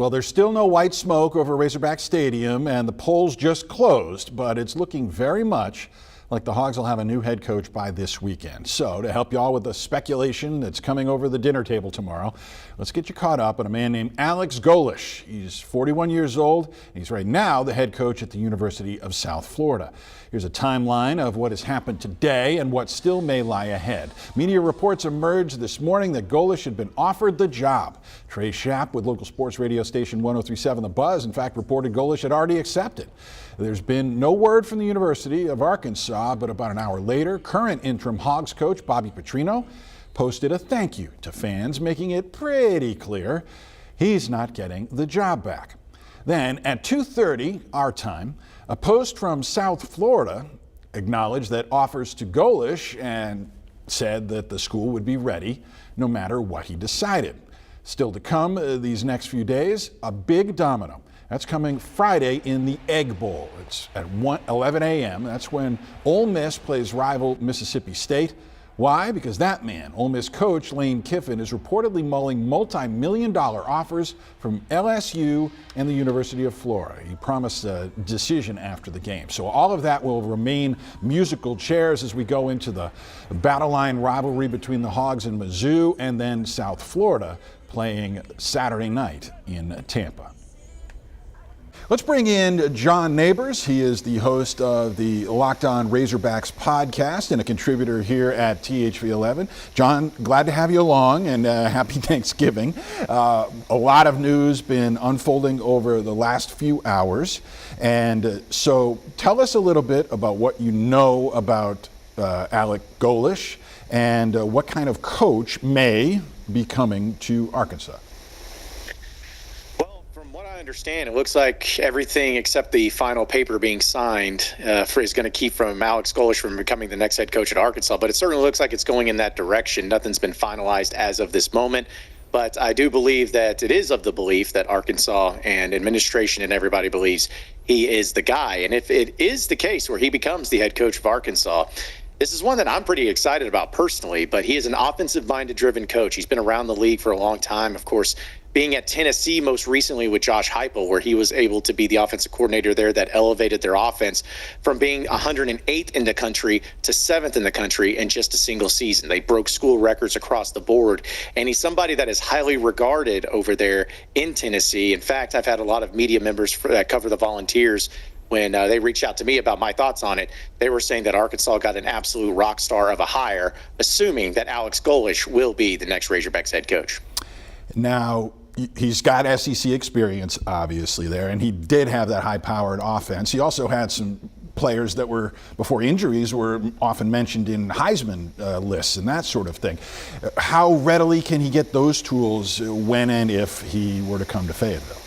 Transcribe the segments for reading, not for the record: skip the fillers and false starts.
Well, there's still no white smoke over Razorback Stadium, and the polls just closed, but it's looking very much like the Hogs will have a new head coach by this weekend. So to help you all with the speculation that's coming over the dinner table tomorrow, let's get you caught up on a man named Alex Golesh. He's 41 years old. He's right now the head coach at the University of South Florida. Here's a timeline of what has happened today and what still may lie ahead. Media reports emerged this morning that Golesh had been offered the job. Trey Schapp with local sports radio station 1037 The Buzz, in fact, reported Golesh had already accepted. There's been no word from the University of Arkansas, but about an hour later, current interim Hogs coach Bobby Petrino posted a thank you to fans, making it pretty clear he's not getting the job back. Then at 2:30 our time, a post from South Florida acknowledged that offers to Golesh and said that the school would be ready no matter what he decided. Still to come these next few days, a big domino. That's coming Friday in the Egg Bowl. It's at 11 a.m. That's when Ole Miss plays rival Mississippi State. Why? Because that man, Ole Miss coach Lane Kiffin, is reportedly mulling multi-million-dollar offers from LSU and the University of Florida. He promised a decision after the game. So all of that will remain musical chairs as we go into the battle line rivalry between the Hogs and Mizzou, and then South Florida playing Saturday night in Tampa. Let's bring in John Neighbors. He is the host of the Locked On Razorbacks podcast and a contributor here at THV11. John, glad to have you along, and happy Thanksgiving. A lot of news been unfolding over the last few hours. And so tell us a little bit about what you know about Alex Golesh and what kind of coach may be coming to Arkansas. I understand. It looks like everything except the final paper being signed is going to keep from Alex Golesh from becoming the next head coach at Arkansas. But it certainly looks like it's going in that direction. Nothing's been finalized as of this moment. But I do believe that it is of the belief that Arkansas and administration and everybody believes he is the guy. And if it is the case where he becomes the head coach of Arkansas, this is one that I'm pretty excited about personally, but he is an offensive-minded driven coach. He's been around the league for a long time, of course, being at Tennessee most recently with Josh Heupel, where he was able to be the offensive coordinator there that elevated their offense from being 108th in the country to 7th in the country in just a single season. They broke school records across the board, and he's somebody that is highly regarded over there in Tennessee. In fact, I've had a lot of media members that cover the Volunteers. When they reached out to me about my thoughts on it, they were saying that Arkansas got an absolute rock star of a hire, assuming that Alex Golesh will be the next Razorbacks head coach. Now, he's got SEC experience, obviously, there, and he did have that high-powered offense. He also had some players that were, before injuries, were often mentioned in Heisman lists and that sort of thing. How readily can he get those tools when and if he were to come to Fayetteville?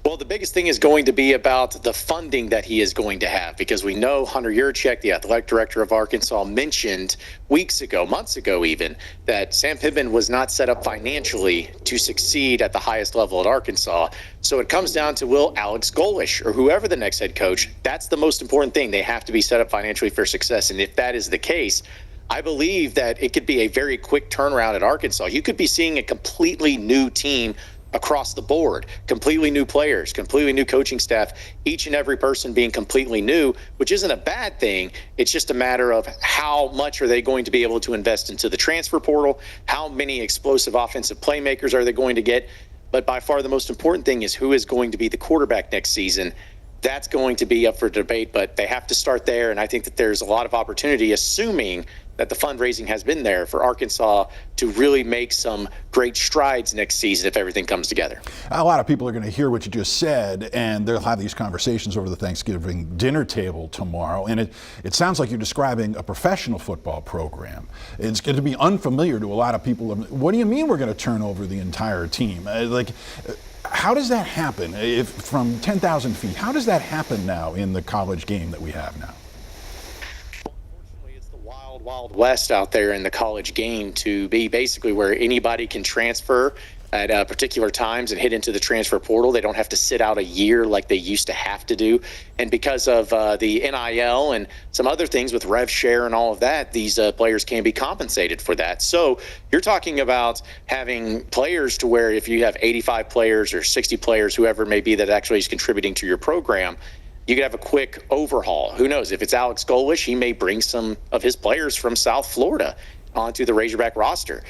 Well, the biggest thing is going to be about the funding that he is going to have, because we know Hunter Yurchek, the athletic director of Arkansas, mentioned weeks ago, months ago even, that Sam Pittman was not set up financially to succeed at the highest level at Arkansas. So it comes down to, will Alex Golesh or whoever the next head coach, that's the most important thing. They have to be set up financially for success. And if that is the case, I believe that it could be a very quick turnaround at Arkansas. You could be seeing a completely new team across the board, completely new players, completely new coaching staff, each and every person being completely new, which isn't a bad thing. It's just a matter of how much are they going to be able to invest into the transfer portal, how many explosive offensive playmakers are they going to get. But by far the most important thing is who is going to be the quarterback next season. That's going to be up for debate, but they have to start there. And I think that there's a lot of opportunity, assuming that the fundraising has been there for Arkansas to really make some great strides next season if everything comes together. A lot of people are going to hear what you just said, and they'll have these conversations over the Thanksgiving dinner table tomorrow. And it sounds like you're describing a professional football program. It's going to be unfamiliar to a lot of people. What do you mean we're going to turn over the entire team? How does that happen? If from 10,000 feet, how does that happen now in the college game that we have now? Wild West out there in the college game, to be basically where anybody can transfer at particular times and hit into the transfer portal. They don't have to sit out a year like they used to have to do. And because of the NIL and some other things with rev share and all of that, these players can be compensated for that. So you're talking about having players to where if you have 85 players or 60 players, whoever it may be that actually is contributing to your program, you could have a quick overhaul. Who knows? If it's Alex Golesh, he may bring some of his players from South Florida onto the Razorback roster.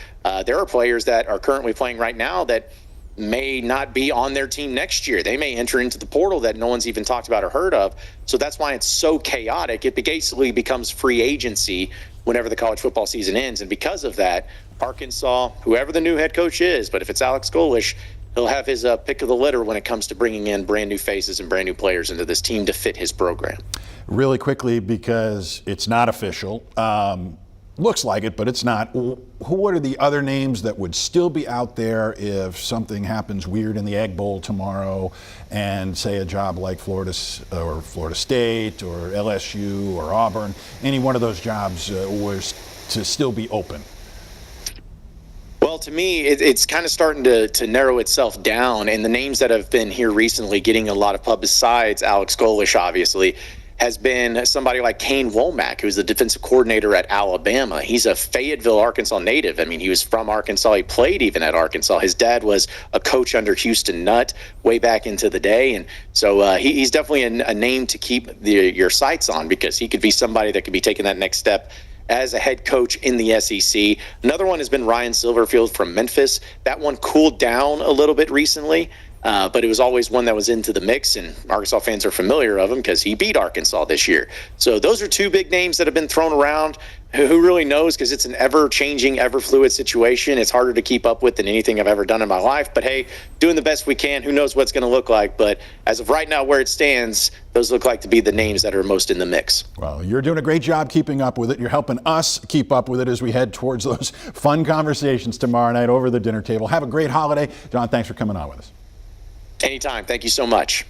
There are players that are currently playing right now that may not be on their team next year. They may enter into the portal that no one's even talked about or heard of. So that's why it's so chaotic. It basically becomes free agency whenever the college football season ends. And because of that, Arkansas, whoever the new head coach is, but if it's Alex Golesh, he'll have his pick of the litter when it comes to bringing in brand new faces and brand new players into this team to fit his program. Really quickly, because it's not official, looks like it, but it's not. What are the other names that would still be out there if something happens weird in the Egg Bowl tomorrow and say a job like Florida State or LSU or Auburn, any one of those jobs was to still be open? Well, to me, it's kind of starting to narrow itself down, and the names that have been here recently getting a lot of pub besides Alex Golesh, obviously, has been somebody like Kane Womack, who's the defensive coordinator at Alabama. He's a Fayetteville, Arkansas native. I mean, he was from Arkansas. He played even at Arkansas. His dad was a coach under Houston Nutt way back into the day. And so he's definitely a name to keep your sights on, because he could be somebody that could be taking that next step as a head coach in the SEC. Another one has been Ryan Silverfield from Memphis. That one cooled down a little bit recently. But it was always one that was into the mix, and Arkansas fans are familiar of him because he beat Arkansas this year. So those are two big names that have been thrown around. Who really knows, because it's an ever-changing, ever-fluid situation. It's harder to keep up with than anything I've ever done in my life. But, hey, doing the best we can. Who knows what's going to look like. But as of right now, where it stands, those look like to be the names that are most in the mix. Well, you're doing a great job keeping up with it. You're helping us keep up with it as we head towards those fun conversations tomorrow night over the dinner table. Have a great holiday. John, thanks for coming on with us. Anytime. Thank you so much.